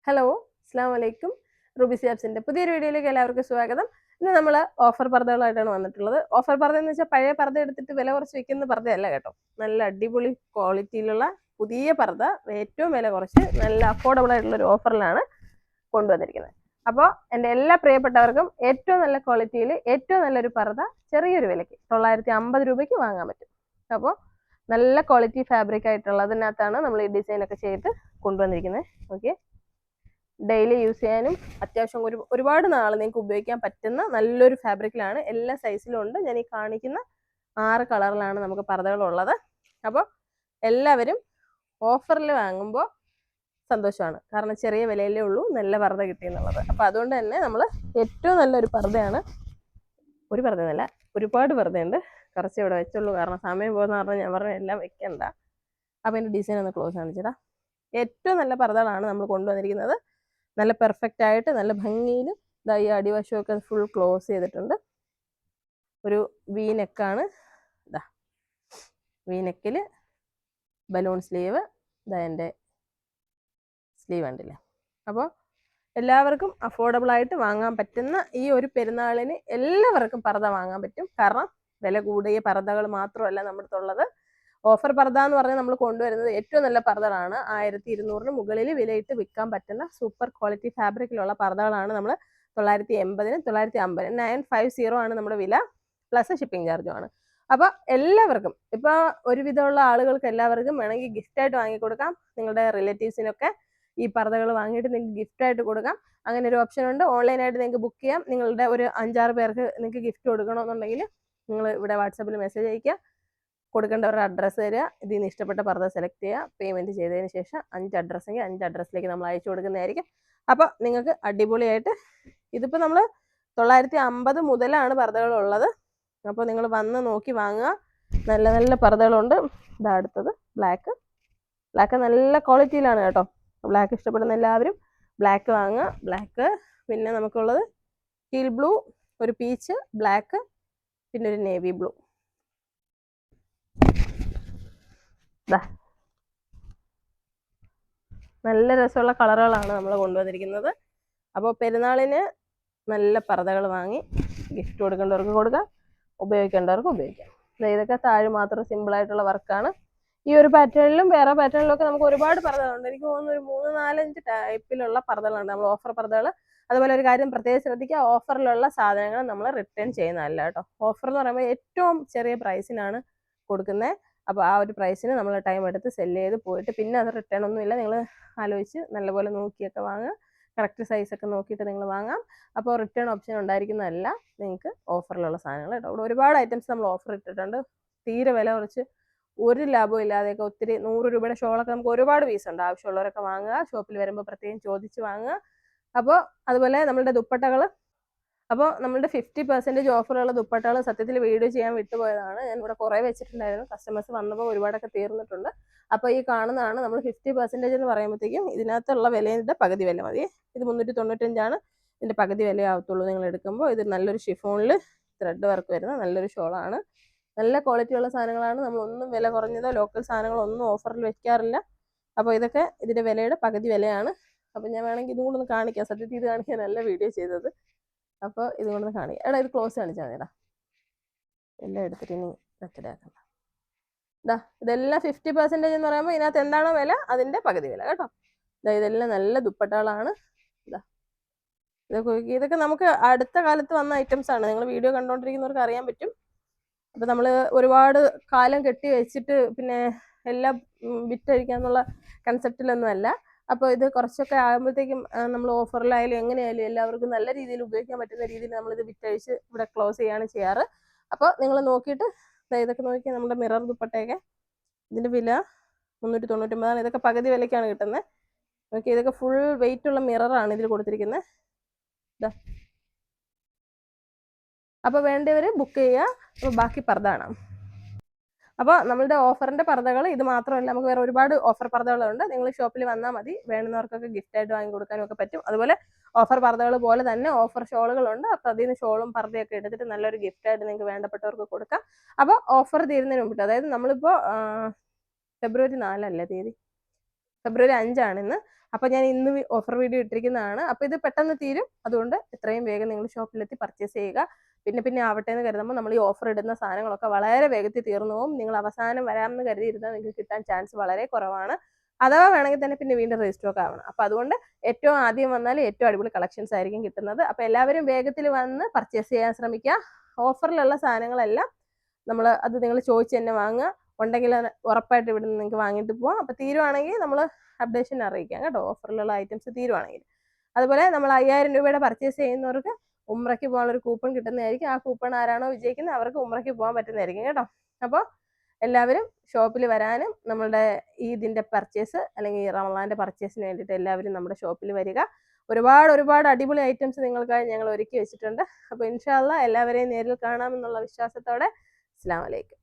Hello, അസ്സാം വലൈക്കും. Ruby സിയാബ്സിന്റെ പുതിയൊരു വീഡിയോയിലേക്ക് എല്ലാവർക്കും സ്വാഗതം. ഇന്ന് നമ്മൾ ഓഫർ പർദ്ദകളായിട്ടാണ് വന്നിട്ടുള്ളത്. ഓഫർ പർദ്ദ എന്ന് വെച്ചാൽ പഴയ പർദ്ദ എടുത്തിട്ട് വില കുറച്ച് വെക്കുന്ന പർദ്ദയല്ല കേട്ടോ. നല്ല അടിപൊളി ക്വാളിറ്റിയിലുള്ള പുതിയ പർദ്ദ ഏറ്റവും വില കുറച്ച് നല്ല അഫോർഡബിൾ ആയിട്ടുള്ള ഒരു ഓഫറിലാണ് കൊണ്ടുവന്നിരിക്കുന്നത്. അപ്പോൾ എൻ്റെ എല്ലാ പ്രിയപ്പെട്ടവർക്കും ഏറ്റവും നല്ല ക്വാളിറ്റിയിൽ ഏറ്റവും നല്ലൊരു പർദ്ദ ചെറിയൊരു വിലയ്ക്ക് 950 രൂപയ്ക്ക് വാങ്ങാൻ പറ്റും. അപ്പോൾ നല്ല ക്വാളിറ്റി ഫാബ്രിക് ആയിട്ടുള്ളതിനകത്താണ് നമ്മൾ ഈ ഡിസൈൻ ഒക്കെ ചെയ്ത് കൊണ്ടുവന്നിരിക്കുന്നത്. ഓക്കെ, ഡെയിലി യൂസ് ചെയ്യാനും അത്യാവശ്യം ഒരുപാട് നാൾ നിങ്ങൾക്ക് ഉപയോഗിക്കാൻ പറ്റുന്ന നല്ലൊരു ഫാബ്രിക്കിലാണ്. എല്ലാ സൈസിലും ഉണ്ട്. ഞാൻ ഈ കാണിക്കുന്ന 6 കളറിലാണ് നമുക്ക് പർദ്ദകളുള്ളത്. അപ്പോൾ എല്ലാവരും ഓഫറിൽ വാങ്ങുമ്പോൾ സന്തോഷമാണ്, കാരണം ചെറിയ വിലയിലേ ഉള്ളൂ നല്ല പർദ്ദ കിട്ടിയെന്നുള്ളത്. അപ്പോൾ അതുകൊണ്ട് തന്നെ നമ്മൾ ഏറ്റവും നല്ലൊരു പർദ്ദയാണ്. ഒരു പർദ്ദയല്ല, ഒരുപാട് പർദ്ദയുണ്ട്. കുറച്ച് ഇവിടെ വെച്ചുള്ളൂ, കാരണം സമയം പോകുന്ന പറഞ്ഞാൽ ഞാൻ പറഞ്ഞ എല്ലാം വെക്കണ്ട. അപ്പോൾ എൻ്റെ ഡിസൈൻ ഒന്ന് ക്ലോസ് കാണിച്ചിടാം. ഏറ്റവും നല്ല പർദ്ദകളാണ് നമ്മൾ കൊണ്ടുവന്നിരിക്കുന്നത്. നല്ല പെർഫെക്റ്റ് ആയിട്ട് നല്ല ഭംഗിയിൽ ഈ അടിവശമൊക്കെ ഫുൾ ക്ലോസ് ചെയ്തിട്ടുണ്ട്. ഒരു വി നെക്കാണ്. ഇതാ വി നെക്കിൽ ബലൂൺ സ്ലീവ്. ഇതാ എൻ്റെ സ്ലീവ് ഉണ്ടല്ലേ. അപ്പോൾ എല്ലാവർക്കും അഫോർഡബിൾ ആയിട്ട് വാങ്ങാൻ പറ്റുന്ന ഈ ഒരു പെരുന്നാളിന് എല്ലാവർക്കും പർദ്ദ വാങ്ങാൻ പറ്റും. കാരണം വില കൂടിയ പർദ്ദകൾ മാത്രമല്ല നമ്മുടെ അടുത്തുള്ളത്. ഓഫർ പർദ്ദ എന്ന് പറഞ്ഞാൽ നമ്മൾ കൊണ്ടുവരുന്നത് ഏറ്റവും നല്ല പർദ്ദകളാണ്. 1200 മുകളിൽ വിലയിട്ട് വിൽക്കാൻ പറ്റുന്ന സൂപ്പർ ക്വാളിറ്റി ഫാബ്രിക്കിലുള്ള പർദ്ദകളാണ് നമ്മൾ 980-ന് 950 950 ആണ് നമ്മുടെ വില, പ്ലസ് ഷിപ്പിംഗ് ചാർജുമാണ്. അപ്പോൾ എല്ലാവർക്കും ഇപ്പോൾ ഒരുവിധമുള്ള ആളുകൾക്ക് എല്ലാവർക്കും വേണമെങ്കിൽ ഗിഫ്റ്റായിട്ട് വാങ്ങിക്കൊടുക്കാം. നിങ്ങളുടെ റിലേറ്റീവ്സിനൊക്കെ ഈ പർദ്ദകൾ വാങ്ങിയിട്ട് നിങ്ങൾക്ക് ഗിഫ്റ്റായിട്ട് കൊടുക്കാം. അങ്ങനെ ഒരു ഓപ്ഷൻ ഉണ്ട്. ഓൺലൈനായിട്ട് നിങ്ങൾക്ക് ബുക്ക് ചെയ്യാം. നിങ്ങളുടെ ഒരു 5-6 പേർക്ക് നിങ്ങൾക്ക് ഗിഫ്റ്റ് കൊടുക്കണമെന്നുണ്ടെങ്കിൽ നിങ്ങൾ ഇവിടെ വാട്സാപ്പിൽ മെസ്സേജ് അയയ്ക്കുക. കൊടുക്കേണ്ടവരുടെ അഡ്രസ്സ് തരിക. ഇതിൽ നിന്ന് ഇഷ്ടപ്പെട്ട പർദ്ദ സെലക്ട് ചെയ്യുക. പേയ്മെൻറ്റ് ചെയ്തതിന് ശേഷം 5 അഡ്രസ്സെങ്കിൽ 5 അഡ്രസ്സിലേക്ക് നമ്മൾ അയച്ചു കൊടുക്കുന്നതായിരിക്കും. അപ്പോൾ നിങ്ങൾക്ക് അടിപൊളിയായിട്ട് ഇതിപ്പോൾ നമ്മൾ 950 മുതലാണ് പർദ്ദകളുള്ളത്. അപ്പോൾ നിങ്ങൾ വന്ന് നോക്കി വാങ്ങുക. നല്ല നല്ല പർദ്ദകളുണ്ട്. ഇതാ അടുത്തത് ബ്ലാക്ക് നല്ല ക്വാളിറ്റിയിലാണ് കേട്ടോ. ബ്ലാക്ക് ഇഷ്ടപ്പെടുന്ന എല്ലാവരും ബ്ലാക്ക് വാങ്ങുക. ബ്ലാക്ക്, പിന്നെ നമുക്കുള്ളത് ടീൽ ബ്ലൂ, ഒരു പീച്ച് ബ്ലാക്ക്, പിന്നെ ഒരു നേവി ബ്ലൂ. നല്ല രസമുള്ള കളറുകളാണ് നമ്മൾ കൊണ്ടുവന്നിരിക്കുന്നത്. അപ്പോൾ പെരുന്നാളിന് നല്ല പർദ്ദകൾ വാങ്ങി ഗിഫ്റ്റ് കൊടുക്കേണ്ടവർക്ക് കൊടുക്കാം, ഉപയോഗിക്കേണ്ടവർക്ക് ഉപയോഗിക്കാം. ഇതൊക്കെ താഴെ മാത്രം സിമ്പിളായിട്ടുള്ള വർക്കാണ്. ഈ ഒരു പാറ്റേണിലും വേറെ പാറ്റേണിലും ഒക്കെ നമുക്ക് ഒരുപാട് പർദ്ദകളുണ്ട്. എനിക്ക് തോന്നുന്നു ഒരു 3-4-5 ടൈപ്പിലുള്ള പർദ്ദകളുണ്ട് നമ്മൾ ഓഫർ പർദ്ദകൾ. അതുപോലെ ഒരു കാര്യം പ്രത്യേകം ശ്രദ്ധിക്കുക, ഓഫറിലുള്ള സാധനങ്ങൾ നമ്മൾ റിട്ടേൺ ചെയ്യുന്നതല്ല കേട്ടോ. ഓഫർ എന്ന് പറയുമ്പോൾ ഏറ്റവും ചെറിയ പ്രൈസിനാണ് കൊടുക്കുന്നത്. അപ്പോൾ ആ ഒരു പ്രൈസിന് നമ്മൾ ടൈം എടുത്ത് സെല്ല് ചെയ്ത് പോയിട്ട് പിന്നെ അത് റിട്ടേൺ ഒന്നുമില്ല. നിങ്ങൾ ആലോചിച്ച് നല്ലപോലെ നോക്കിയൊക്കെ വാങ്ങുക. കറക്റ്റ് സൈസൊക്കെ നോക്കിയിട്ട് നിങ്ങൾ വാങ്ങാം. അപ്പോൾ റിട്ടേൺ ഓപ്ഷൻ ഉണ്ടായിരിക്കുന്നതല്ല നിങ്ങൾക്ക് ഓഫറിലുള്ള സാധനങ്ങൾ കേട്ടോ. ഇവിടെ ഒരുപാട് ഐറ്റംസ് നമ്മൾ ഓഫർ ഇട്ടിട്ടുണ്ട്. തീരെ വില കുറച്ച് ഒരു ലാഭവും ഇല്ലാതെയൊക്കെ ഒത്തിരി 100 രൂപയുടെ ഷോളൊക്കെ നമുക്ക് ഒരുപാട് പീസ് ഉണ്ട്. ആവശ്യമുള്ളവരൊക്കെ വാങ്ങുക. ഷോപ്പിൽ വരുമ്പോൾ പ്രത്യേകം ചോദിച്ച് വാങ്ങുക. അപ്പോൾ അതുപോലെ നമ്മളുടെ ദുപ്പട്ടകൾ, അപ്പോൾ നമ്മളുടെ 50% ഓഫറുള്ള ദുപ്പട്ടകൾ സത്യത്തിൽ വീഡിയോ ചെയ്യാൻ വിട്ടുപോയതാണ്. ഞാൻ ഇവിടെ കുറേ വെച്ചിട്ടുണ്ടായിരുന്നു. കസ്റ്റമേഴ്സ് വന്നപ്പോൾ ഒരുപാടൊക്കെ തീർന്നിട്ടുണ്ട്. അപ്പോൾ ഈ കാണുന്നതാണ് നമ്മൾ 50% എന്ന് പറയുമ്പോഴത്തേക്കും ഇതിനകത്തുള്ള വിലയുടെ പകുതി വില മതി. ഇത് 395 ഇതിൻ്റെ പകുതി വിലയാവത്തുള്ളൂ നിങ്ങൾ എടുക്കുമ്പോൾ. ഇത് നല്ലൊരു ഷിഫോണിൽ ത്രെഡ് വർക്ക് വരുന്ന നല്ലൊരു ഷോളാണ്. നല്ല ക്വാളിറ്റിയുള്ള സാധനങ്ങളാണ്. നമ്മളൊന്നും വില കുറഞ്ഞതോ ലോക്കൽ സാധനങ്ങളൊന്നും ഓഫറിൽ വെക്കാറില്ല. അപ്പോൾ ഇതൊക്കെ ഇതിൻ്റെ വിലയുടെ പകുതി വിലയാണ്. അപ്പോൾ ഞാൻ വേണമെങ്കിൽ ഇതും കൂടെ ഒന്ന് കാണിക്കാം. സത്യത്തിൽ ഇത് കാണിക്കാനല്ല വീഡിയോ ചെയ്തത്. അപ്പോൾ ഇതുകൊണ്ടൊന്ന് കാണിക്കാം. എടാ ഇത് ക്ലോസ് കാണിച്ചാൽ മതിടാ. എല്ലാം എടുത്തിട്ട് ഇനി വെച്ചടാക്കണ്ട. ഇതെല്ലാം 50% എന്ന് പറയുമ്പോൾ ഇതിനകത്ത് എന്താണോ വില അതിൻ്റെ പകുതി വില കേട്ടോ. ഇതെല്ലാം നല്ല ദുപ്പട്ടകളാണ്. ഇതൊക്കെ നമുക്ക് അടുത്ത കാലത്ത് വന്ന ഐറ്റംസ് ആണ്. നിങ്ങൾ വീഡിയോ കണ്ടുകൊണ്ടിരിക്കുന്നവർക്ക് അറിയാൻ പറ്റും. അപ്പോൾ നമ്മൾ ഒരുപാട് കാലം കെട്ടി വെച്ചിട്ട് പിന്നെ എല്ലാം വിറ്റഴിക്കാന്നുള്ള കൺസെപ്റ്റിലൊന്നും അല്ല. അപ്പോൾ ഇത് കുറച്ചൊക്കെ ആകുമ്പോഴത്തേക്കും നമ്മൾ ഓഫറിലായാലും എങ്ങനെയായാലും എല്ലാവർക്കും നല്ല രീതിയിൽ ഉപയോഗിക്കാൻ പറ്റുന്ന രീതിയിൽ നമ്മളിത് വിറ്റഴിച്ച് ഇവിടെ ക്ലോസ് ചെയ്യാണ് ചെയ്യാറ്. അപ്പോൾ നിങ്ങൾ നോക്കിയിട്ട് ഇതൊക്കെ നോക്കി നമ്മുടെ മിറർ ദുപ്പട്ടയൊക്കെ ഇതിൻ്റെ വില 399. ഇതൊക്കെ പകുതി വിലയ്ക്കാണ് കിട്ടുന്നത്. ഓക്കെ, ഇതൊക്കെ ഫുൾ വെയിറ്റ് ഉള്ള മിററാണ് ഇതിൽ കൊടുത്തിരിക്കുന്നത്. അപ്പോൾ വേണ്ടവർ ബുക്ക് ചെയ്യുക. അപ്പോൾ ബാക്കി പർദ്ദ കാണാം. അപ്പോൾ നമ്മളുടെ ഓഫറിൻ്റെ പർദ്ദകൾ ഇത് മാത്രമല്ല, നമുക്ക് വേറെ ഒരുപാട് ഓഫർ പർദ്ദകളുണ്ട്. നിങ്ങൾ ഷോപ്പിൽ വന്നാൽ മതി. വേണ്ടുന്നവർക്കൊക്കെ ഗിഫ്റ്റായിട്ട് വാങ്ങി കൊടുക്കാനും ഒക്കെ പറ്റും. അതുപോലെ ഓഫർ പർദ്ദകൾ പോലെ തന്നെ ഓഫർ ഷോളുകളുണ്ട്. അപ്പോൾ അതിൽ നിന്ന് ഷോളും പർദ്ദയൊക്കെ എടുത്തിട്ട് നല്ലൊരു ഗിഫ്റ്റായിട്ട് നിങ്ങൾക്ക് വേണ്ടപ്പെട്ടവർക്ക് കൊടുക്കാം. അപ്പോൾ ഓഫർ തീരുന്നതിന് മുമ്പിട്ട്, അതായത് നമ്മളിപ്പോൾ ഫെബ്രുവരി 4 തീയതി, ഫെബ്രുവരി 5 ഇന്ന്. അപ്പോൾ ഞാൻ ഇന്ന് ഓഫർ വീഡിയോ ഇട്ടിരിക്കുന്നതാണ്. അപ്പോൾ ഇത് പെട്ടെന്ന് തീരും, അതുകൊണ്ട് എത്രയും വേഗം നിങ്ങൾ ഷോപ്പിലെത്തി പർച്ചേസ് ചെയ്യുക. പിന്നെ ആവട്ടെ എന്ന് കരുതുമ്പോൾ നമ്മൾ ഈ ഓഫർ ഇടുന്ന സാധനങ്ങളൊക്കെ വളരെ വേഗത്തിൽ തീർന്നു പോകും. നിങ്ങൾ അവസാനം വരാമെന്ന് കരുതിയിരുന്നാൽ നിങ്ങൾക്ക് കിട്ടാൻ ചാൻസ് വളരെ കുറവാണ്. അഥവാ വേണമെങ്കിൽ തന്നെ പിന്നെ വീണ്ടും റീസ്റ്റോക്ക് ആവണം. അപ്പോൾ അതുകൊണ്ട് ഏറ്റവും ആദ്യം വന്നാൽ ഏറ്റവും അടിപൊളി കളക്ഷൻസ് ആയിരിക്കും കിട്ടുന്നത്. അപ്പോൾ എല്ലാവരും വേഗത്തിൽ വന്ന് പർച്ചേസ് ചെയ്യാൻ ശ്രമിക്കുക. ഓഫറിലുള്ള സാധനങ്ങളെല്ലാം അത് നിങ്ങൾ ചോദിച്ച് തന്നെ വാങ്ങുക. ഉണ്ടെങ്കിൽ ഉറപ്പായിട്ട് ഇവിടെ നിന്ന് നിങ്ങൾക്ക് വാങ്ങിയിട്ട് പോവാം. അപ്പോൾ തീരുവാണെങ്കിൽ നമ്മൾ അപ്ഡേഷൻ അറിയിക്കാം കേട്ടോ, ഓഫറിലുള്ള ഐറ്റംസ് തീരുവാണെങ്കിൽ. അതുപോലെ നമ്മൾ 5000 രൂപയുടെ പർച്ചേസ് ചെയ്യുന്നവർക്ക് ഉംറയ്ക്ക് പോകാനുള്ളൊരു കൂപ്പൺ കിട്ടുന്നതായിരിക്കും. ആ കൂപ്പൺ ആരാണോ വിജയിക്കുന്നത് അവർക്ക് ഉംറയ്ക്ക് പോകാൻ പറ്റുന്നതായിരിക്കും കേട്ടോ. അപ്പോൾ എല്ലാവരും ഷോപ്പിൽ വരാനും നമ്മളുടെ ഇതിൻ്റെ പർച്ചേസ് അല്ലെങ്കിൽ റമളാൻ്റെ പർച്ചേസിന് വേണ്ടിയിട്ട് എല്ലാവരും നമ്മുടെ ഷോപ്പിൽ വരിക. ഒരുപാട് അടിപൊളി ഐറ്റംസ് നിങ്ങൾക്കായി ഞങ്ങൾ ഒരുക്കി വെച്ചിട്ടുണ്ട്. അപ്പോൾ ഇൻഷാ അല്ലാഹ് എല്ലാവരെയും നേരിൽ കാണാമെന്നുള്ള വിശ്വാസത്തോടെ അസ്സലാമു അലൈക്കും.